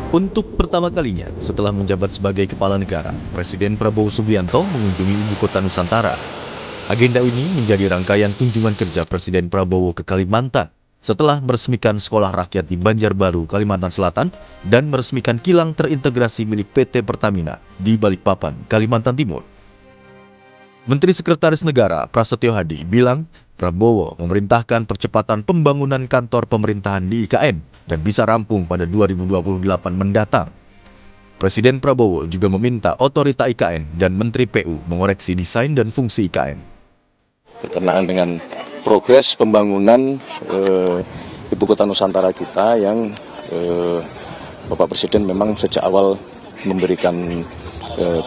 Untuk pertama kalinya setelah menjabat sebagai kepala negara, Presiden Prabowo Subianto mengunjungi ibu kota Nusantara. Agenda ini menjadi rangkaian kunjungan kerja Presiden Prabowo ke Kalimantan setelah meresmikan sekolah rakyat di Banjarbaru, Kalimantan Selatan dan meresmikan kilang terintegrasi milik PT Pertamina di Balikpapan, Kalimantan Timur. Menteri Sekretaris Negara Prasetyo Hadi bilang Prabowo memerintahkan percepatan pembangunan kantor pemerintahan di IKN dan bisa rampung pada 2028 mendatang. Presiden Prabowo juga meminta otorita IKN dan Menteri PU mengoreksi desain dan fungsi IKN. Berkenaan dengan progres pembangunan ibu kota Nusantara kita yang Bapak Presiden memang sejak awal memberikan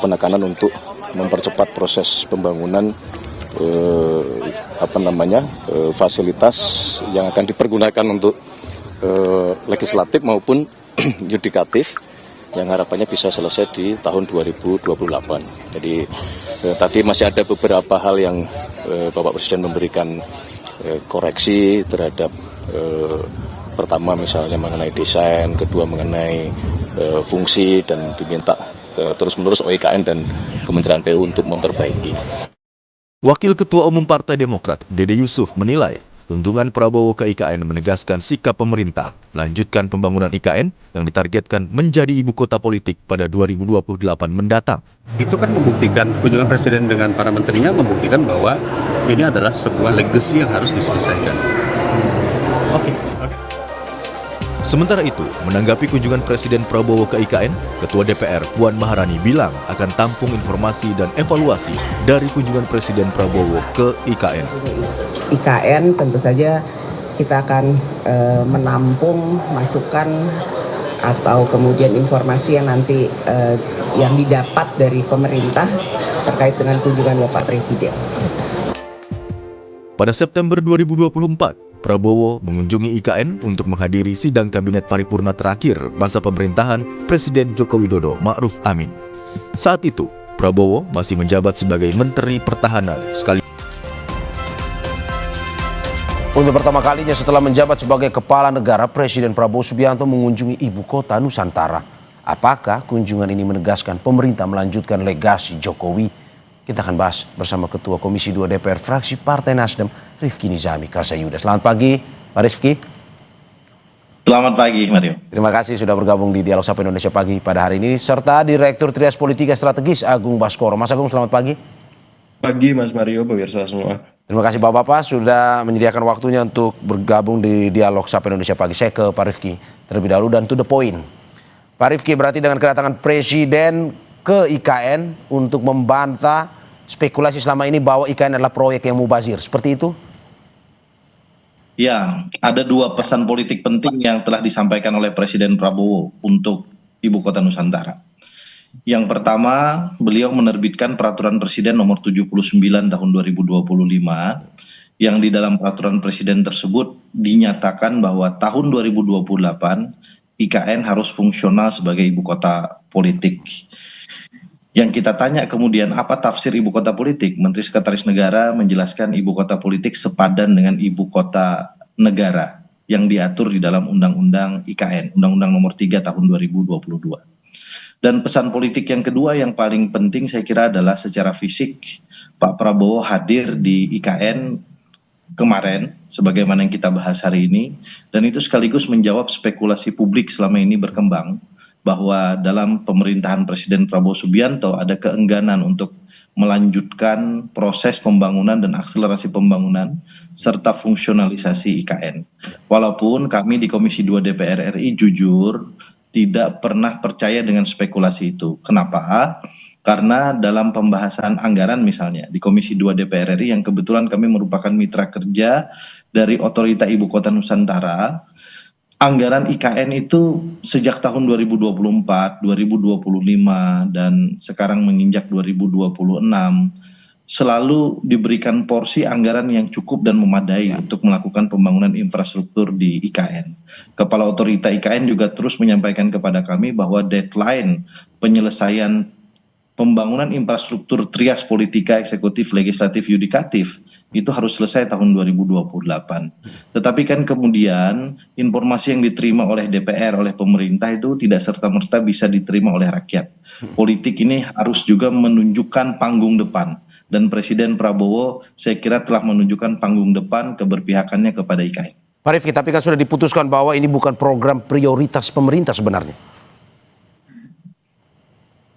penekanan untuk mempercepat proses pembangunan fasilitas yang akan dipergunakan untuk legislatif maupun yudikatif yang harapannya bisa selesai di tahun 2028. Jadi tadi masih ada beberapa hal yang Bapak Presiden memberikan koreksi terhadap pertama misalnya mengenai desain, kedua mengenai fungsi, dan diminta terus-menerus OIKN dan Kementerian PU untuk memperbaiki. Wakil Ketua Umum Partai Demokrat, Dede Yusuf, menilai kunjungan Prabowo ke IKN menegaskan sikap pemerintah melanjutkan pembangunan IKN yang ditargetkan menjadi ibu kota politik pada 2028 mendatang. Itu kan membuktikan, kunjungan Presiden dengan para menterinya membuktikan bahwa ini adalah sebuah legacy yang harus diselesaikan. Oke. Sementara itu, menanggapi kunjungan Presiden Prabowo ke IKN, Ketua DPR Puan Maharani bilang akan tampung informasi dan evaluasi dari kunjungan Presiden Prabowo ke IKN. IKN tentu saja kita akan menampung masukan atau kemudian informasi yang nanti yang didapat dari pemerintah terkait dengan kunjungan Bapak Presiden. Pada September 2024, Prabowo mengunjungi IKN untuk menghadiri sidang kabinet paripurna terakhir masa pemerintahan Presiden Joko Widodo Ma'ruf Amin. Saat itu, Prabowo masih menjabat sebagai Menteri Pertahanan sekali. Untuk pertama kalinya setelah menjabat sebagai kepala negara, Presiden Prabowo Subianto mengunjungi ibu kota Nusantara. Apakah kunjungan ini menegaskan pemerintah melanjutkan legasi Jokowi? Kita akan bahas bersama Ketua Komisi 2 DPR fraksi Partai Nasdem, Rifki Nizami Karsayuda. Selamat pagi, Pak Rifki. Selamat pagi, Mario. Terima kasih sudah bergabung di Dialog Sapa Indonesia Pagi pada hari ini, serta Direktur Trias Politika Strategis Agung Baskoro. Mas Agung, selamat pagi. Pagi, Mas Mario, pemirsa semua. Terima kasih Bapak-Bapak sudah menyediakan waktunya untuk bergabung di Dialog Sapa Indonesia Pagi. Saya ke Pak Rifki terlebih dahulu dan to the point. Pak Rifki, berarti dengan kedatangan Presiden ke IKN untuk membantah spekulasi selama ini bahwa IKN adalah proyek yang mubazir, seperti itu? Ya, ada dua pesan politik penting yang telah disampaikan oleh Presiden Prabowo untuk Ibu Kota Nusantara. Yang pertama, beliau menerbitkan Peraturan Presiden nomor 79 tahun 2025, yang di dalam Peraturan Presiden tersebut dinyatakan bahwa tahun 2028 IKN harus fungsional sebagai ibu kota politik. Yang kita tanya kemudian apa tafsir ibu kota politik? Menteri Sekretaris Negara menjelaskan ibu kota politik sepadan dengan ibu kota negara yang diatur di dalam Undang-Undang IKN, Undang-Undang nomor 3 tahun 2022. Dan pesan politik yang kedua yang paling penting saya kira adalah secara fisik Pak Prabowo hadir di IKN kemarin sebagaimana yang kita bahas hari ini, dan itu sekaligus menjawab spekulasi publik selama ini berkembang bahwa dalam pemerintahan Presiden Prabowo Subianto ada keengganan untuk melanjutkan proses pembangunan dan akselerasi pembangunan serta fungsionalisasi IKN. Walaupun kami di Komisi 2 DPR RI jujur tidak pernah percaya dengan spekulasi itu. Kenapa? Karena dalam pembahasan anggaran misalnya di Komisi 2 DPR RI yang kebetulan kami merupakan mitra kerja dari Otorita Ibu Kota Nusantara, anggaran IKN itu sejak tahun 2024, 2025, dan sekarang menginjak 2026 selalu diberikan porsi anggaran yang cukup dan memadai untuk melakukan pembangunan infrastruktur di IKN. Kepala Otorita IKN juga terus menyampaikan kepada kami bahwa deadline penyelesaian pembangunan infrastruktur trias politika, eksekutif, legislatif, yudikatif itu harus selesai tahun 2028. Tetapi kan kemudian informasi yang diterima oleh DPR, oleh pemerintah itu tidak serta-merta bisa diterima oleh rakyat. Politik ini harus juga menunjukkan panggung depan. Dan Presiden Prabowo saya kira telah menunjukkan panggung depan keberpihakannya kepada IKN. Pak Rifki, tapi kan sudah diputuskan bahwa ini bukan program prioritas pemerintah sebenarnya.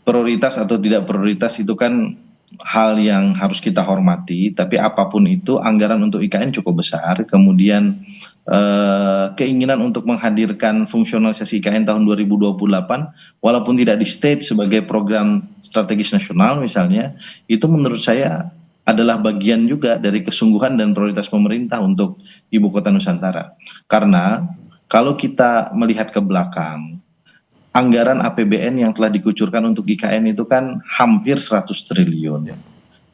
Prioritas atau tidak prioritas itu kan hal yang harus kita hormati, tapi apapun itu anggaran untuk IKN cukup besar, kemudian keinginan untuk menghadirkan fungsionalisasi IKN tahun 2028 walaupun tidak di state sebagai program strategis nasional misalnya, itu menurut saya adalah bagian juga dari kesungguhan dan prioritas pemerintah untuk Ibu Kota Nusantara. Karena kalau kita melihat ke belakang, anggaran APBN yang telah dikucurkan untuk IKN itu kan hampir 100 triliun.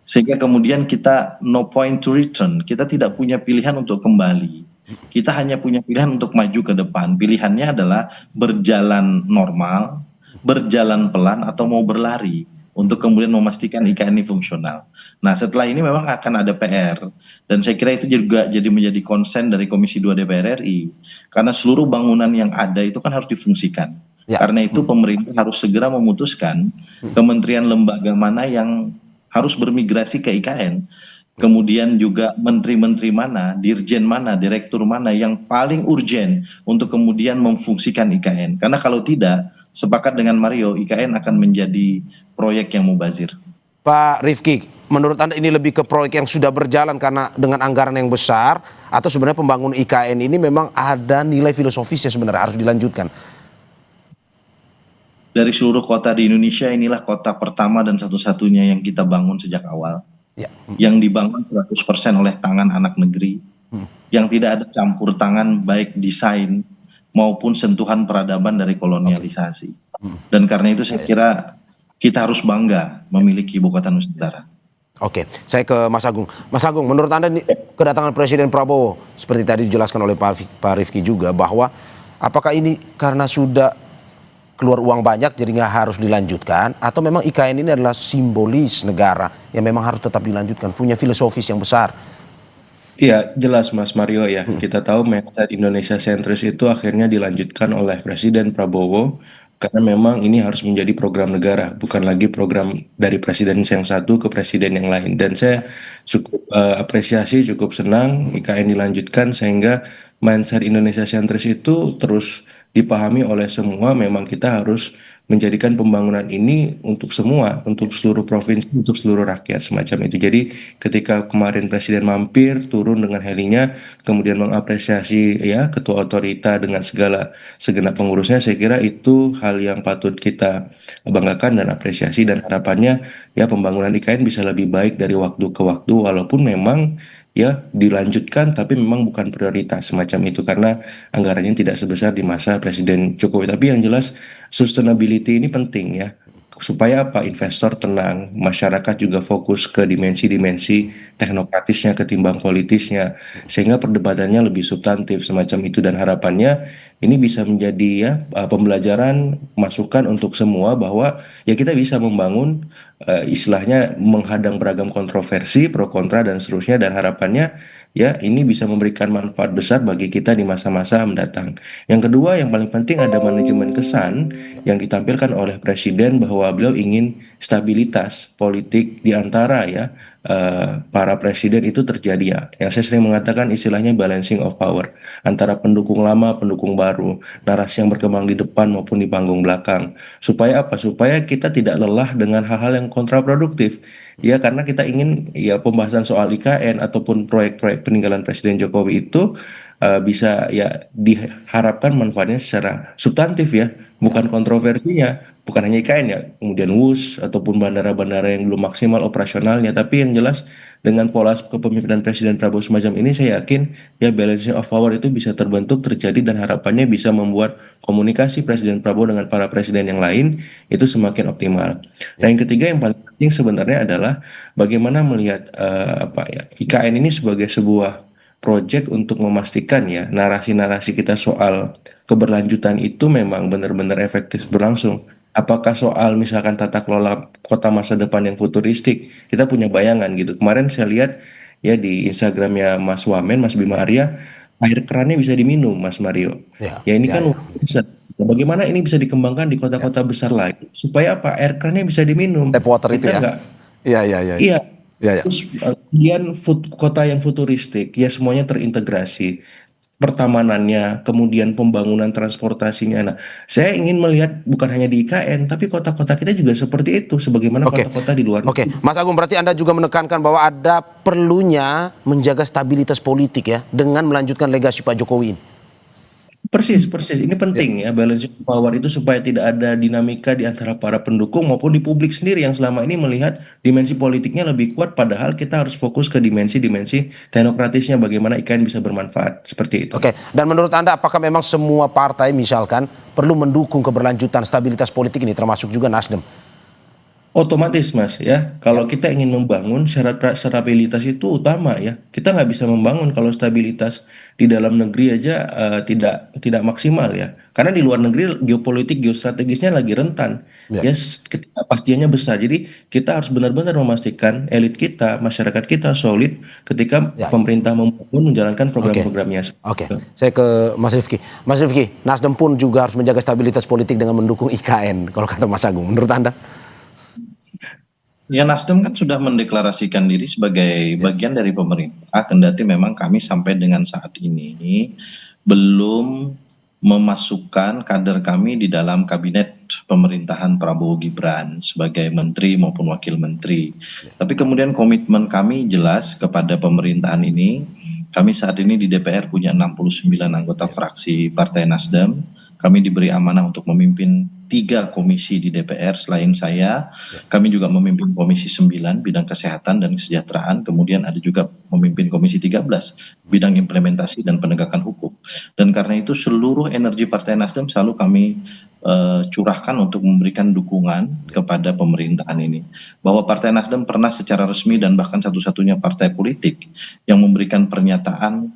Sehingga kemudian kita no point to return, kita tidak punya pilihan untuk kembali. Kita hanya punya pilihan untuk maju ke depan. Pilihannya adalah berjalan normal, berjalan pelan, atau mau berlari untuk kemudian memastikan IKN ini fungsional. Nah, setelah ini memang akan ada PR. Dan saya kira itu juga jadi menjadi konsen dari Komisi 2 DPR RI. Karena seluruh bangunan yang ada itu kan harus difungsikan. Ya. Karena itu pemerintah harus segera memutuskan kementerian lembaga mana yang harus bermigrasi ke IKN. Kemudian juga menteri-menteri mana, dirjen mana, direktur mana yang paling urgen untuk kemudian memfungsikan IKN. Karena kalau tidak, sepakat dengan Mario, IKN akan menjadi proyek yang mubazir. Pak Rifki, menurut Anda ini lebih ke proyek yang sudah berjalan karena dengan anggaran yang besar, atau sebenarnya pembangunan IKN ini memang ada nilai filosofisnya sebenarnya harus dilanjutkan? Dari seluruh kota di Indonesia, inilah kota pertama dan satu-satunya yang kita bangun sejak awal. Ya. Yang dibangun 100% oleh tangan anak negeri. Yang tidak ada campur tangan baik desain maupun sentuhan peradaban dari kolonialisasi. Dan karena itu saya kira kita harus bangga memiliki Ibu Kota Nusantara. Oke, saya ke Mas Agung. Mas Agung, menurut Anda kedatangan Presiden Prabowo, seperti tadi dijelaskan oleh Pak Rifki juga, bahwa apakah ini karena sudah keluar uang banyak jadi nggak harus dilanjutkan, atau memang IKN ini adalah simbolis negara yang memang harus tetap dilanjutkan, punya filosofis yang besar? Iya, jelas Mas Mario ya. Kita tahu mindset Indonesia sentris itu akhirnya dilanjutkan oleh Presiden Prabowo karena memang ini harus menjadi program negara, bukan lagi program dari presiden yang satu ke presiden yang lain. Dan saya cukup apresiasi, cukup senang IKN dilanjutkan sehingga mindset Indonesia sentris itu terus dipahami oleh semua. Memang kita harus menjadikan pembangunan ini untuk semua, untuk seluruh provinsi, untuk seluruh rakyat, semacam itu. Jadi ketika kemarin Presiden mampir, turun dengan helinya, kemudian mengapresiasi ya ketua otorita dengan segenap pengurusnya, saya kira itu hal yang patut kita banggakan dan apresiasi, dan harapannya ya pembangunan IKN bisa lebih baik dari waktu ke waktu, walaupun memang ya dilanjutkan tapi memang bukan prioritas semacam itu karena anggarannya tidak sebesar di masa Presiden Jokowi. Tapi yang jelas sustainability ini penting ya, supaya apa, investor tenang, masyarakat juga fokus ke dimensi-dimensi teknokratisnya ketimbang politisnya, sehingga perdebatannya lebih substantif semacam itu. Dan harapannya ini bisa menjadi ya pembelajaran, masukan untuk semua bahwa ya kita bisa membangun istilahnya menghadang beragam kontroversi, pro kontra dan seterusnya, dan harapannya ya ini bisa memberikan manfaat besar bagi kita di masa-masa mendatang. Yang kedua yang paling penting ada manajemen kesan yang ditampilkan oleh Presiden bahwa beliau ingin stabilitas politik di antara ya para presiden itu terjadi ya. Yang saya sering mengatakan istilahnya balancing of power antara pendukung lama, pendukung baru, narasi yang berkembang di depan maupun di panggung belakang. Supaya apa? Supaya kita tidak lelah dengan hal-hal yang kontraproduktif. Ya karena kita ingin ya pembahasan soal IKN ataupun proyek-proyek peninggalan Presiden Jokowi itu bisa ya diharapkan manfaatnya secara substantif ya, bukan kontroversinya, bukan hanya IKN ya, kemudian WUS ataupun bandara-bandara yang belum maksimal operasionalnya, tapi yang jelas dengan pola kepemimpinan Presiden Prabowo semacam ini saya yakin ya balancing of power itu bisa terbentuk, terjadi, dan harapannya bisa membuat komunikasi Presiden Prabowo dengan para presiden yang lain itu semakin optimal. Nah yang ketiga yang paling penting sebenarnya adalah bagaimana melihat IKN ini sebagai sebuah project untuk memastikan ya narasi-narasi kita soal keberlanjutan itu memang benar-benar efektif berlangsung. Apakah soal misalkan tata kelola kota masa depan yang futuristik, kita punya bayangan gitu. Kemarin saya lihat ya di Instagramnya Mas Wamen, Mas Bima Arya, air kerannya bisa diminum, Mas Mario. Ya, Ya ini ya, kan ya, luar biasa. Nah, bagaimana ini bisa dikembangkan di ya. kota-kota besar lain supaya apa? Air kerannya bisa diminum. Tap water itu Kita ya. nggak, Iya, iya, iya. iya. Iya, iya. Terus kemudian kota yang futuristik, ya semuanya terintegrasi. Pertamanannya, kemudian pembangunan transportasinya. Nah, saya ingin melihat bukan hanya di IKN, tapi kota-kota kita juga seperti itu, sebagaimana Oke. kota-kota di luar Oke, negeri. Mas Agung, berarti Anda juga menekankan bahwa ada perlunya menjaga stabilitas politik ya dengan melanjutkan legasi Pak Jokowi ini. Persis, persis. Ini Ya. penting ya, balance of power itu supaya tidak ada dinamika di antara para pendukung maupun di publik sendiri yang selama ini melihat dimensi politiknya lebih kuat, padahal kita harus fokus ke dimensi-dimensi teknokratisnya, bagaimana IKN bisa bermanfaat. Seperti itu. Oke, dan menurut Anda apakah memang semua partai misalkan perlu mendukung keberlanjutan stabilitas politik ini termasuk juga Nasdem? Otomatis Mas ya, kalau kita ingin membangun syarat stabilitas itu utama ya. Kita nggak bisa membangun kalau stabilitas di dalam negeri aja tidak maksimal ya. Karena di luar negeri geopolitik geostrategisnya lagi rentan. Ya. Ya, ketidakpastiannya besar. Jadi kita harus benar-benar memastikan elit kita, masyarakat kita solid ketika Ya. pemerintah membangun menjalankan program-programnya. Oke, saya ke Mas Rifki. Mas Rifki, Nasdem pun juga harus menjaga stabilitas politik dengan mendukung IKN, kalau kata Mas Agung. Menurut Anda? Ya, Nasdem kan sudah mendeklarasikan diri sebagai bagian dari pemerintah, kendati memang kami sampai dengan saat ini belum memasukkan kader kami di dalam kabinet pemerintahan Prabowo Gibran sebagai menteri maupun wakil menteri. Tapi kemudian komitmen kami jelas kepada pemerintahan ini. Kami saat ini di DPR punya 69 anggota fraksi Partai Nasdem. Kami diberi amanah untuk memimpin 3 komisi di DPR selain saya. Kami juga memimpin Komisi 9 bidang kesehatan dan kesejahteraan, kemudian ada juga memimpin Komisi 13 bidang implementasi dan penegakan hukum. Dan karena itu seluruh energi Partai Nasdem selalu kami curahkan untuk memberikan dukungan kepada pemerintahan ini. Bahwa Partai Nasdem pernah secara resmi dan bahkan satu-satunya partai politik yang memberikan pernyataan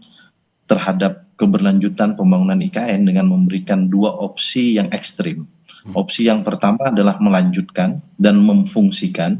terhadap keberlanjutan pembangunan IKN dengan memberikan 2 opsi yang ekstrim. Opsi yang pertama adalah melanjutkan dan memfungsikan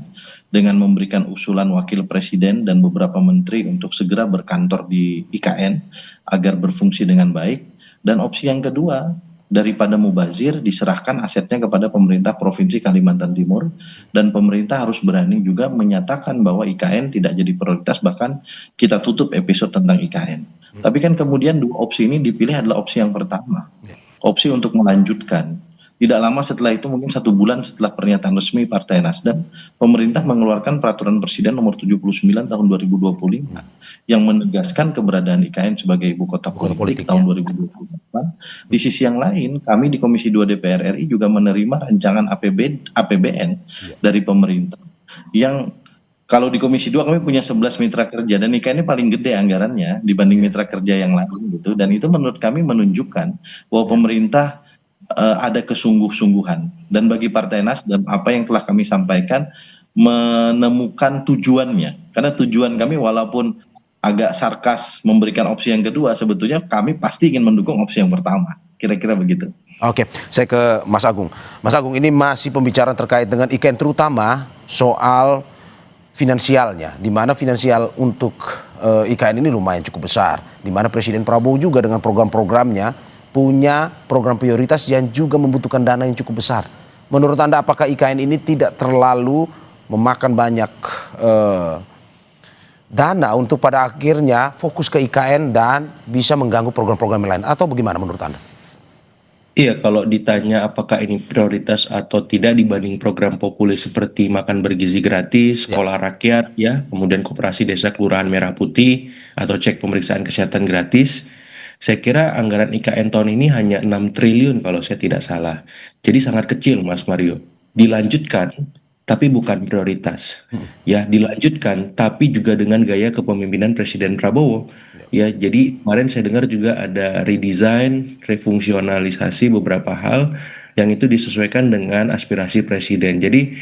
dengan memberikan usulan wakil presiden dan beberapa menteri untuk segera berkantor di IKN agar berfungsi dengan baik. Dan opsi yang kedua, daripada mubazir, diserahkan asetnya kepada pemerintah Provinsi Kalimantan Timur, dan pemerintah harus berani juga menyatakan bahwa IKN tidak jadi prioritas, bahkan kita tutup episode tentang IKN. Tapi kan kemudian 2 opsi ini dipilih adalah opsi yang pertama, opsi untuk melanjutkan. Tidak lama setelah itu, mungkin 1 bulan setelah pernyataan resmi Partai Nasdem, pemerintah mengeluarkan Peraturan Presiden Nomor 79 Tahun 2025 yang menegaskan keberadaan IKN sebagai ibu kota politik tahun 2028. Di sisi yang lain, kami di Komisi 2 DPR RI juga menerima rancangan APBN dari pemerintah yang kalau di Komisi 2 kami punya 11 mitra kerja dan IKN ini paling gede anggarannya dibanding mitra kerja yang lain gitu, dan itu menurut kami menunjukkan bahwa pemerintah ada kesungguh-sungguhan. Dan bagi Partai Nasdem, apa yang telah kami sampaikan menemukan tujuannya. Karena tujuan kami walaupun agak sarkas memberikan opsi yang kedua, sebetulnya kami pasti ingin mendukung opsi yang pertama. Kira-kira begitu. Oke, saya ke Mas Agung. Mas Agung, ini masih pembicaraan terkait dengan IKN, terutama soal finansialnya, di mana finansial untuk IKN ini lumayan cukup besar, di mana Presiden Prabowo juga dengan program-programnya punya program prioritas yang juga membutuhkan dana yang cukup besar. Menurut Anda apakah IKN ini tidak terlalu memakan banyak dana untuk pada akhirnya fokus ke IKN dan bisa mengganggu program-program lain, atau bagaimana menurut Anda? Iya, kalau ditanya apakah ini prioritas atau tidak dibanding program populer seperti makan bergizi gratis, sekolah rakyat, ya, kemudian koperasi desa kelurahan merah putih, atau cek pemeriksaan kesehatan gratis, saya kira anggaran IKN tahun ini hanya 6 triliun kalau saya tidak salah. Jadi sangat kecil, Mas Mario. Dilanjutkan, tapi bukan prioritas. Ya, dilanjutkan, tapi juga dengan gaya kepemimpinan Presiden Prabowo. Ya, jadi kemarin saya dengar juga ada redesign, refungsionalisasi beberapa hal yang itu disesuaikan dengan aspirasi presiden. Jadi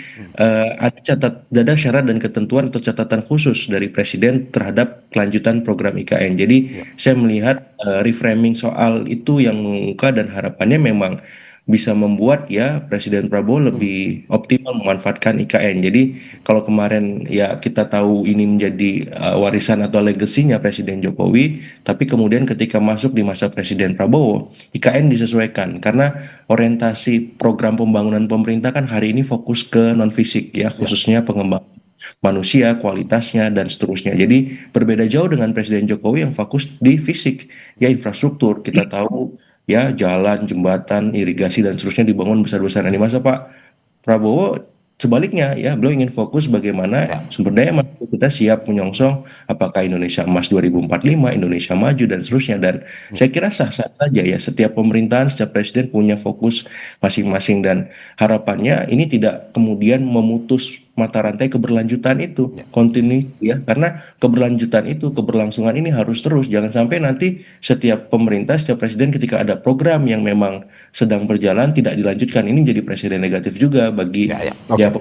ada syarat dan ketentuan atau catatan khusus dari presiden terhadap kelanjutan program IKN. Jadi saya melihat reframing soal itu yang mengemuka dan harapannya memang bisa membuat ya Presiden Prabowo lebih optimal memanfaatkan IKN. Jadi kalau kemarin ya kita tahu ini menjadi warisan atau legasinya Presiden Jokowi, tapi kemudian ketika masuk di masa Presiden Prabowo, IKN disesuaikan karena orientasi program pembangunan pemerintah kan hari ini fokus ke non fisik ya, khususnya pengembangan manusia, kualitasnya, dan seterusnya. Jadi berbeda jauh dengan Presiden Jokowi yang fokus di fisik, ya infrastruktur. Kita tahu ya jalan, jembatan, irigasi, dan seterusnya dibangun besar-besaran. Di masa Pak Prabowo sebaliknya ya, beliau ingin fokus bagaimana sumber daya manusia kita siap menyongsong apakah Indonesia Emas 2045, Indonesia Maju, dan seterusnya. Dan saya kira sah-sah saja ya, setiap pemerintahan, setiap presiden punya fokus masing-masing, dan harapannya ini tidak kemudian memutus mata rantai keberlanjutan itu, continuity ya, karena keberlanjutan itu, keberlangsungan ini harus terus, jangan sampai nanti setiap pemerintah, setiap presiden ketika ada program yang memang sedang berjalan tidak dilanjutkan, ini jadi presiden negatif juga bagi ya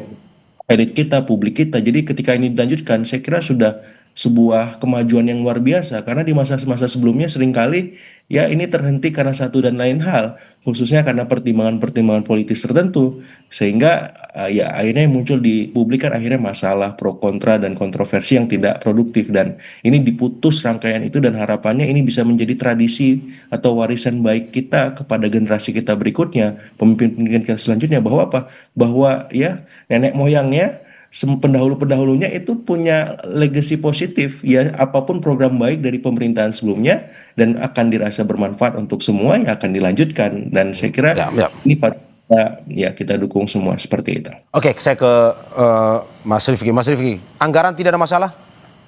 elit kita, publik kita. Jadi ketika ini dilanjutkan, saya kira sudah sebuah kemajuan yang luar biasa, karena di masa-masa sebelumnya seringkali ya ini terhenti karena satu dan lain hal, khususnya karena pertimbangan-pertimbangan politis tertentu, sehingga ya akhirnya yang muncul di publik kan akhirnya masalah pro kontra dan kontroversi yang tidak produktif, dan ini diputus rangkaian itu, dan harapannya ini bisa menjadi tradisi atau warisan baik kita kepada generasi kita berikutnya, pemimpin-pemimpin kita selanjutnya, bahwa apa? Bahwa ya nenek moyangnya pendahulu-pendahulunya itu punya legacy positif ya, apapun program baik dari pemerintahan sebelumnya dan akan dirasa bermanfaat untuk semua ya akan dilanjutkan, dan saya kira ini kita dukung semua seperti itu. Oke, saya ke Mas Rifki. Mas Rifki, anggaran tidak ada masalah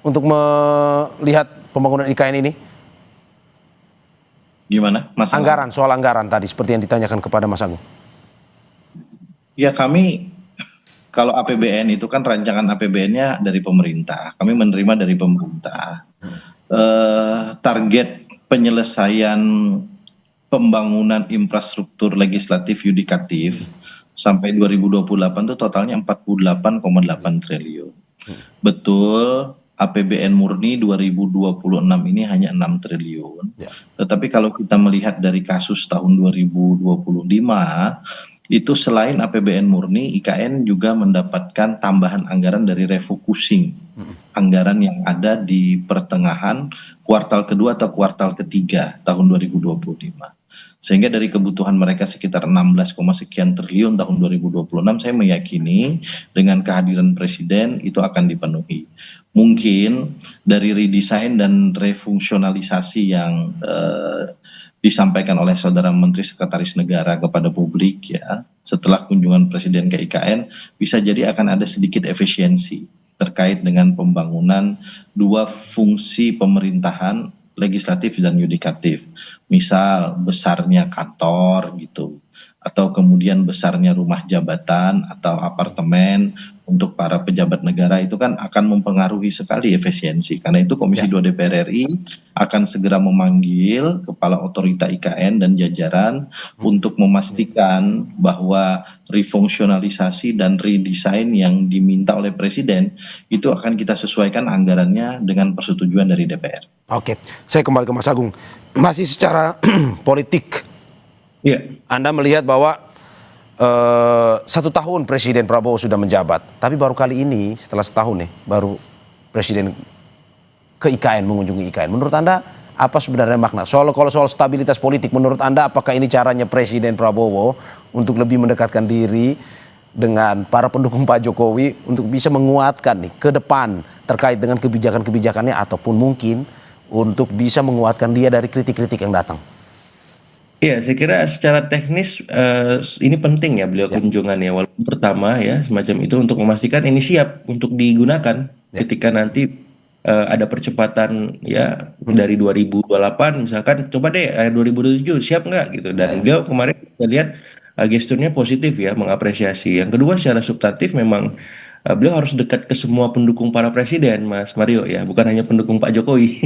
untuk melihat pembangunan IKN ini? Gimana masalah? Anggaran, soal anggaran tadi seperti yang ditanyakan kepada Mas Agung. Ya kami, kalau APBN itu kan rancangan APBN-nya dari pemerintah, kami menerima dari pemerintah. Target penyelesaian pembangunan infrastruktur legislatif yudikatif sampai 2028 itu totalnya 48,8 triliun. Betul, APBN murni 2026 ini hanya 6 triliun. Tetapi kalau kita melihat dari kasus tahun 2025, itu selain APBN murni, IKN juga mendapatkan tambahan anggaran dari refocusing anggaran yang ada di pertengahan kuartal kedua atau kuartal ketiga tahun 2025. Sehingga dari kebutuhan mereka sekitar 16, sekian triliun tahun 2026, saya meyakini dengan kehadiran Presiden itu akan dipenuhi. Mungkin dari redesign dan refungsionalisasi yang disampaikan oleh Saudara Menteri Sekretaris Negara kepada publik ya, setelah kunjungan Presiden ke IKN, bisa jadi akan ada sedikit efisiensi terkait dengan pembangunan dua fungsi pemerintahan, legislatif dan yudikatif. Misal besarnya kantor gitu, atau kemudian besarnya rumah jabatan atau apartemen untuk para pejabat negara, itu kan akan mempengaruhi sekali efisiensi. Karena itu Komisi 2 DPR RI akan segera memanggil Kepala Otorita IKN dan jajaran untuk memastikan bahwa refungsionalisasi dan redesign yang diminta oleh Presiden itu akan kita sesuaikan anggarannya dengan persetujuan dari DPR. Oke, saya kembali ke Mas Agung. Masih secara politik, Anda melihat bahwa 1 tahun Presiden Prabowo sudah menjabat, tapi baru kali ini setelah setahun nih, baru Presiden ke IKN, mengunjungi IKN. Menurut Anda apa sebenarnya makna? Kalau soal stabilitas politik, menurut Anda apakah ini caranya Presiden Prabowo untuk lebih mendekatkan diri dengan para pendukung Pak Jokowi untuk bisa menguatkan nih ke depan terkait dengan kebijakan-kebijakannya, ataupun mungkin untuk bisa menguatkan dia dari kritik-kritik yang datang? Iya, saya kira secara teknis ini penting ya beliau kunjungan ya, walaupun pertama ya semacam itu untuk memastikan ini siap untuk digunakan ketika nanti ada percepatan ya dari 2028 misalkan, coba deh 2027 siap nggak gitu, dan beliau kemarin kita lihat gesturnya positif ya, mengapresiasi. Yang kedua secara substantif memang beliau harus dekat ke semua pendukung para presiden, Mas Mario ya, bukan hanya pendukung Pak Jokowi.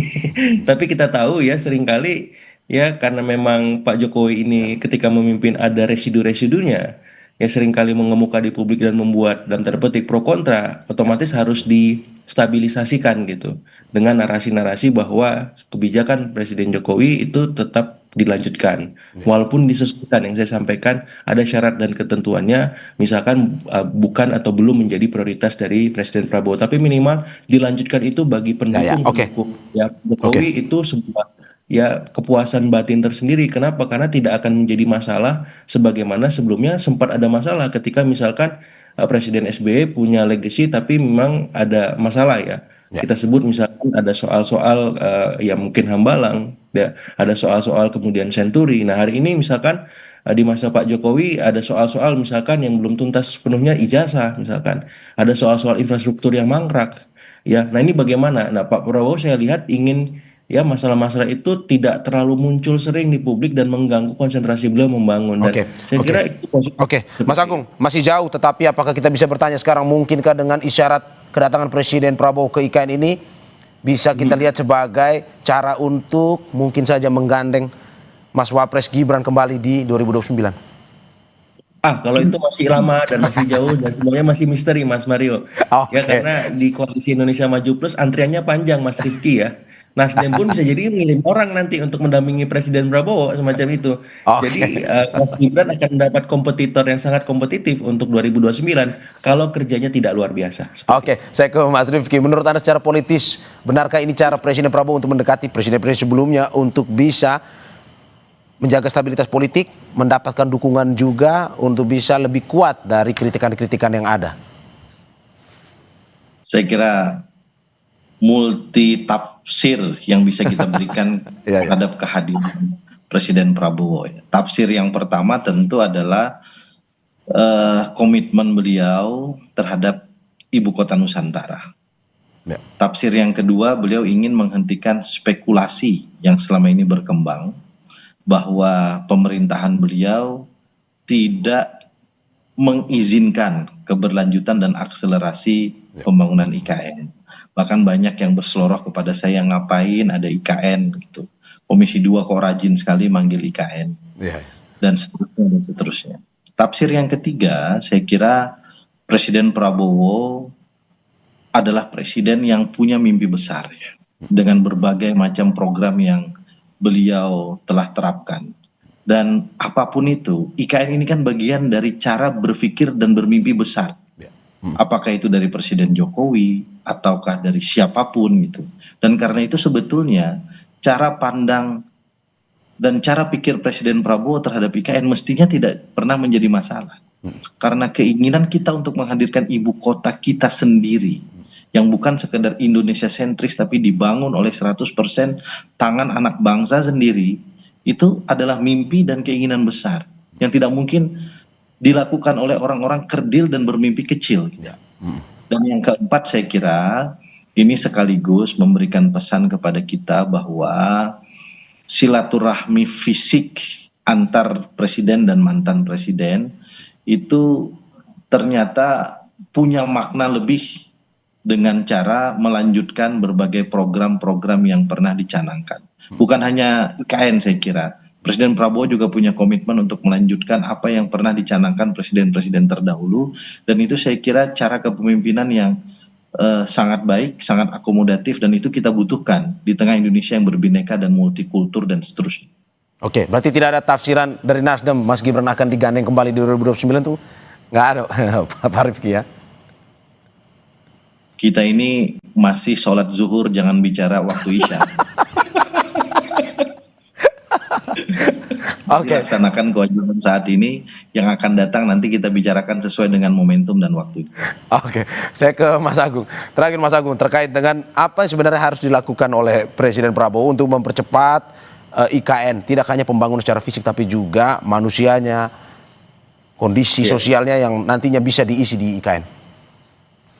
Tapi kita tahu ya seringkali ya karena memang Pak Jokowi ini ketika memimpin ada residu-residunya ya, seringkali mengemuka di publik dan membuat dalam tanda petik pro kontra, otomatis harus distabilisasikan gitu dengan narasi-narasi bahwa kebijakan Presiden Jokowi itu tetap dilanjutkan. Walaupun disesuaikan yang saya sampaikan ada syarat dan ketentuannya, misalkan bukan atau belum menjadi prioritas dari Presiden Prabowo, tapi minimal dilanjutkan itu bagi pendukung oke. pendukung ya Jokowi itu sebuah ya kepuasan batin tersendiri. Kenapa? Karena tidak akan menjadi masalah sebagaimana sebelumnya sempat ada masalah ketika misalkan Presiden SBY punya legacy tapi memang ada masalah ya. Ya. Kita sebut misalkan ada soal-soal yang mungkin hambalang, ya, ada soal-soal kemudian senturi. Nah hari ini misalkan di masa Pak Jokowi ada soal-soal misalkan yang belum tuntas sepenuhnya ijazah, misalkan ada soal-soal infrastruktur yang mangkrak. Ya, nah ini bagaimana? Nah Pak Prabowo saya lihat ingin ya masalah-masalah itu tidak terlalu muncul sering di publik dan mengganggu konsentrasi beliau membangun. Dan Oke, saya kira itu positif. Oke, Mas Agung, masih jauh, tetapi apakah kita bisa bertanya sekarang, mungkinkah dengan isyarat kedatangan Presiden Prabowo ke IKN ini bisa kita lihat sebagai cara untuk mungkin saja menggandeng Mas Wapres Gibran kembali di 2029? Kalau itu masih lama dan masih jauh dan semuanya masih misteri Mas Mario. Oke. Ya karena di Koalisi Indonesia Maju Plus antriannya panjang Mas Rifki ya. Nasdem pun bisa jadi ngirim orang nanti untuk mendampingi Presiden Prabowo semacam itu. Oke. Jadi Mas Gibran akan mendapat kompetitor yang sangat kompetitif untuk 2029 kalau kerjanya tidak luar biasa. Oke, saya ke Mas Rifki. Menurut Anda secara politis, benarkah ini cara Presiden Prabowo untuk mendekati presiden-presiden sebelumnya untuk bisa menjaga stabilitas politik, mendapatkan dukungan juga untuk bisa lebih kuat dari kritikan-kritikan yang ada? Saya kira multi tafsir yang bisa kita berikan terhadap kehadiran Presiden Prabowo. Tafsir yang pertama tentu adalah komitmen beliau terhadap ibu kota Nusantara. Ya. Tafsir yang kedua, beliau ingin menghentikan spekulasi yang selama ini berkembang bahwa pemerintahan beliau tidak mengizinkan keberlanjutan dan akselerasi pembangunan IKN. Bahkan banyak yang berseloroh kepada saya, ngapain ada IKN gitu. Komisi 2 kok rajin sekali manggil IKN. Dan seterusnya dan seterusnya. Tafsir yang ketiga, saya kira Presiden Prabowo adalah presiden yang punya mimpi besar ya, dengan berbagai macam program yang beliau telah terapkan. Dan apapun itu, IKN ini kan bagian dari cara berpikir dan bermimpi besar. Apakah itu dari Presiden Jokowi ataukah dari siapapun gitu. Dan karena itu sebetulnya cara pandang dan cara pikir Presiden Prabowo terhadap IKN mestinya tidak pernah menjadi masalah. Karena keinginan kita untuk menghadirkan ibu kota kita sendiri yang bukan sekedar Indonesia sentris tapi dibangun oleh 100% tangan anak bangsa sendiri, itu adalah mimpi dan keinginan besar yang tidak mungkin dilakukan oleh orang-orang kerdil dan bermimpi kecil. Dan yang keempat, saya kira ini sekaligus memberikan pesan kepada kita bahwa silaturahmi fisik antar presiden dan mantan presiden itu ternyata punya makna lebih dengan cara melanjutkan berbagai program-program yang pernah dicanangkan. Bukan hanya IKN, saya kira Presiden Prabowo juga punya komitmen untuk melanjutkan apa yang pernah dicanangkan presiden-presiden terdahulu, dan itu saya kira cara kepemimpinan yang sangat baik, sangat akomodatif, dan itu kita butuhkan di tengah Indonesia yang berbineka dan multikultur dan seterusnya. Oke, berarti tidak ada tafsiran dari Nasdem Mas Gibran akan digandeng kembali di 2029 tuh? Nggak ada, Pak Rifki ya? Kita ini masih sholat zuhur, jangan bicara waktu isya. Dilaksanakan kewajiban saat ini, yang akan datang nanti kita bicarakan sesuai dengan momentum dan waktu itu. Oke, saya ke Mas Agung. Terakhir Mas Agung, terkait dengan apa yang sebenarnya harus dilakukan oleh Presiden Prabowo untuk mempercepat IKN, tidak hanya pembangunan secara fisik tapi juga manusianya, kondisi sosialnya yang nantinya bisa diisi di IKN.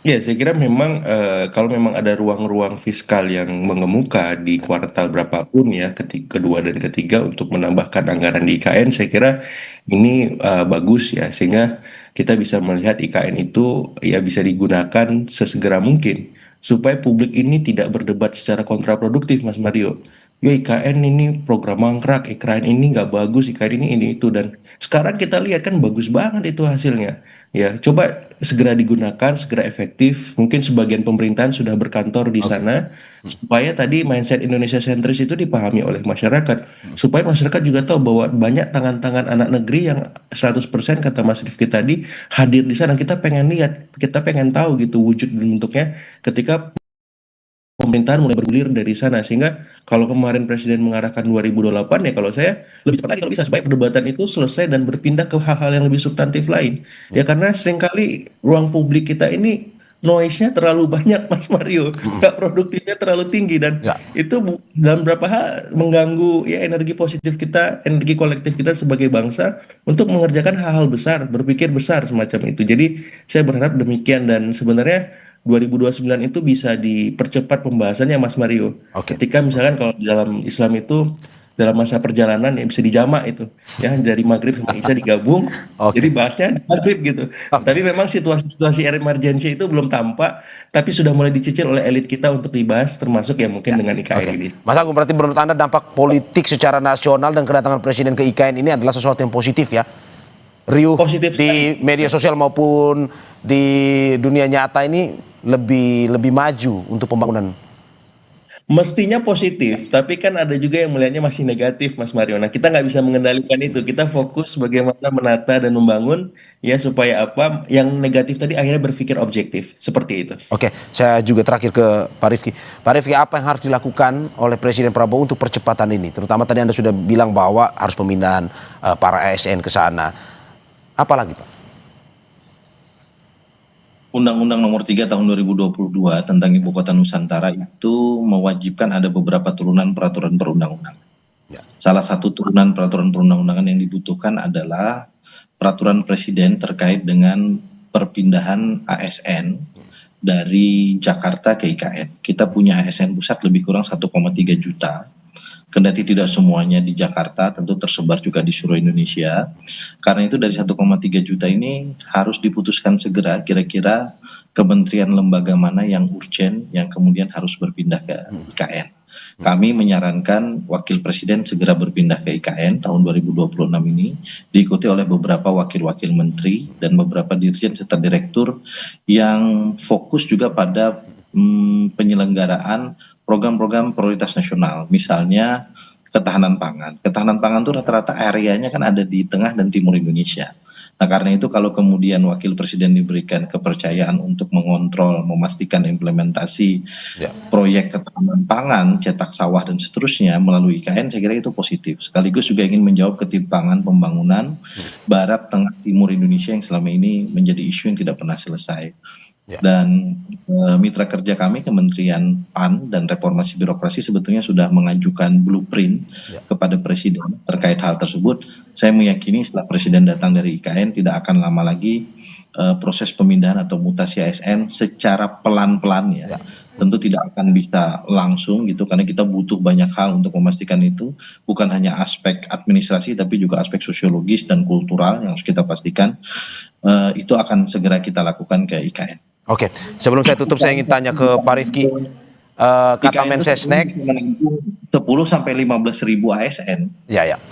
Ya, saya kira memang kalau memang ada ruang-ruang fiskal yang mengemuka di kuartal berapapun ya, kedua dan ketiga untuk menambahkan anggaran di IKN, saya kira ini bagus ya, sehingga kita bisa melihat IKN itu ya bisa digunakan sesegera mungkin supaya publik ini tidak berdebat secara kontraproduktif, Mas Mario. ya IKN ini program mangkrak, IKN ini nggak bagus, IKN ini itu. Dan sekarang kita lihat kan bagus banget itu hasilnya. Ya, coba segera digunakan, segera efektif. Mungkin sebagian pemerintahan sudah berkantor di Oke. sana, supaya tadi mindset Indonesia sentris itu dipahami oleh masyarakat. Supaya masyarakat juga tahu bahwa banyak tangan-tangan anak negeri yang 100% kata Mas Rifki tadi hadir di sana. Kita pengen lihat, kita pengen tahu gitu wujud dan bentuknya ketika pemerintahan mulai bergulir dari sana. Sehingga kalau kemarin presiden mengarahkan 2028, ya kalau saya lebih cepat lagi kalau bisa, supaya perdebatan itu selesai dan berpindah ke hal-hal yang lebih substantif lain. Ya karena seringkali ruang publik kita ini noise-nya terlalu banyak, Mas Mario, nggak produktifnya terlalu tinggi, dan Ya. itu dalam beberapa hal mengganggu ya energi positif kita, energi kolektif kita sebagai bangsa untuk mengerjakan hal-hal besar, berpikir besar semacam itu. Jadi saya berharap demikian, dan sebenarnya 2029 itu bisa dipercepat pembahasannya, Mas Mario. Oke. Ketika misalkan kalau di dalam Islam itu dalam masa perjalanan yang bisa dijamak itu, ya dari maghrib sama isya digabung, Oke. jadi bahasnya di maghrib gitu. Tapi memang situasi-situasi emergency itu belum tampak, tapi sudah mulai dicicil oleh elit kita untuk dibahas, termasuk ya mungkin dengan IKN Oke. ini. Mas Agung, berarti menurut Anda dampak politik secara nasional dan kedatangan presiden ke IKN ini adalah sesuatu yang positif ya? Riuh Positif di media sosial maupun di dunia nyata ini lebih maju untuk pembangunan. Mestinya positif, tapi kan ada juga yang melihatnya masih negatif, Mas Mario. Nah, kita nggak bisa mengendalikan itu. Kita fokus bagaimana menata dan membangun, ya supaya apa yang negatif tadi akhirnya berpikir objektif, seperti itu. Oke, saya juga terakhir ke Pak Rifki. Pak Rifki, apa yang harus dilakukan oleh Presiden Prabowo untuk percepatan ini? Terutama tadi Anda sudah bilang bahwa harus pemindahan para ASN ke sana. Apa lagi, Pak? Undang-Undang Nomor 3 Tahun 2022 tentang Ibu Kota Nusantara itu mewajibkan ada beberapa turunan peraturan perundang-undangan. Ya. Salah satu turunan peraturan perundang-undangan yang dibutuhkan adalah peraturan presiden terkait dengan perpindahan ASN dari Jakarta ke IKN. Kita punya ASN pusat lebih kurang 1,3 juta. Kendati tidak semuanya di Jakarta, tentu tersebar juga di seluruh Indonesia. Karena itu dari 1,3 juta ini harus diputuskan segera kira-kira kementerian lembaga mana yang urgent yang kemudian harus berpindah ke IKN. Kami menyarankan Wakil Presiden segera berpindah ke IKN tahun 2026 ini, diikuti oleh beberapa wakil-wakil menteri dan beberapa dirjen serta direktur yang fokus juga pada penyelenggaraan program-program prioritas nasional, misalnya ketahanan pangan. Ketahanan pangan itu rata-rata areanya kan ada di tengah dan timur Indonesia. Nah, karena itu kalau kemudian Wakil Presiden diberikan kepercayaan untuk mengontrol, memastikan implementasi proyek ketahanan pangan, cetak sawah dan seterusnya melalui IKN, saya kira itu positif. Sekaligus juga ingin menjawab ketimpangan pembangunan barat, tengah, timur Indonesia yang selama ini menjadi isu yang tidak pernah selesai. Dan mitra kerja kami Kementerian PAN dan Reformasi Birokrasi sebetulnya sudah mengajukan blueprint kepada Presiden terkait hal tersebut. Saya meyakini setelah Presiden datang dari IKN tidak akan lama lagi proses pemindahan atau mutasi ASN secara pelan-pelan ya. Tentu tidak akan bisa langsung gitu karena kita butuh banyak hal untuk memastikan itu, bukan hanya aspek administrasi tapi juga aspek sosiologis dan kultural yang harus kita pastikan itu akan segera kita lakukan ke IKN. Oke, sebelum saya tutup saya ingin tanya ke Pak Rifki, kata Mensesnek 10 sampai 15 ribu ASN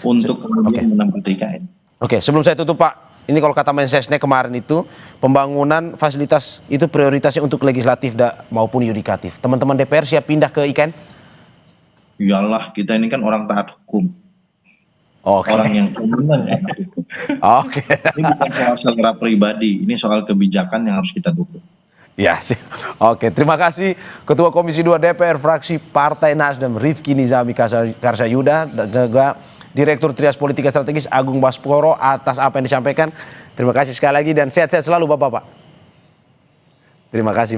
untuk kemudian menempati IKN. Oke, sebelum saya tutup Pak, ini kalau kata Mensesnek kemarin itu pembangunan fasilitas itu prioritasnya untuk legislatif maupun yudikatif. Teman-teman DPR siap pindah ke IKN? Iyalah, kita ini kan orang taat hukum. Orang yang komitmen. Oke. Ini bukan soal selera pribadi, ini soal kebijakan yang harus kita dukung. Ya sih. Oke, terima kasih Ketua Komisi 2 DPR fraksi Partai Nasdem Rifki Nizami Karsayuda dan juga Direktur Trias Politika Strategis Agung Basporo atas apa yang disampaikan. Terima kasih sekali lagi dan sehat-sehat selalu Bapak-Bapak. Terima kasih Pak.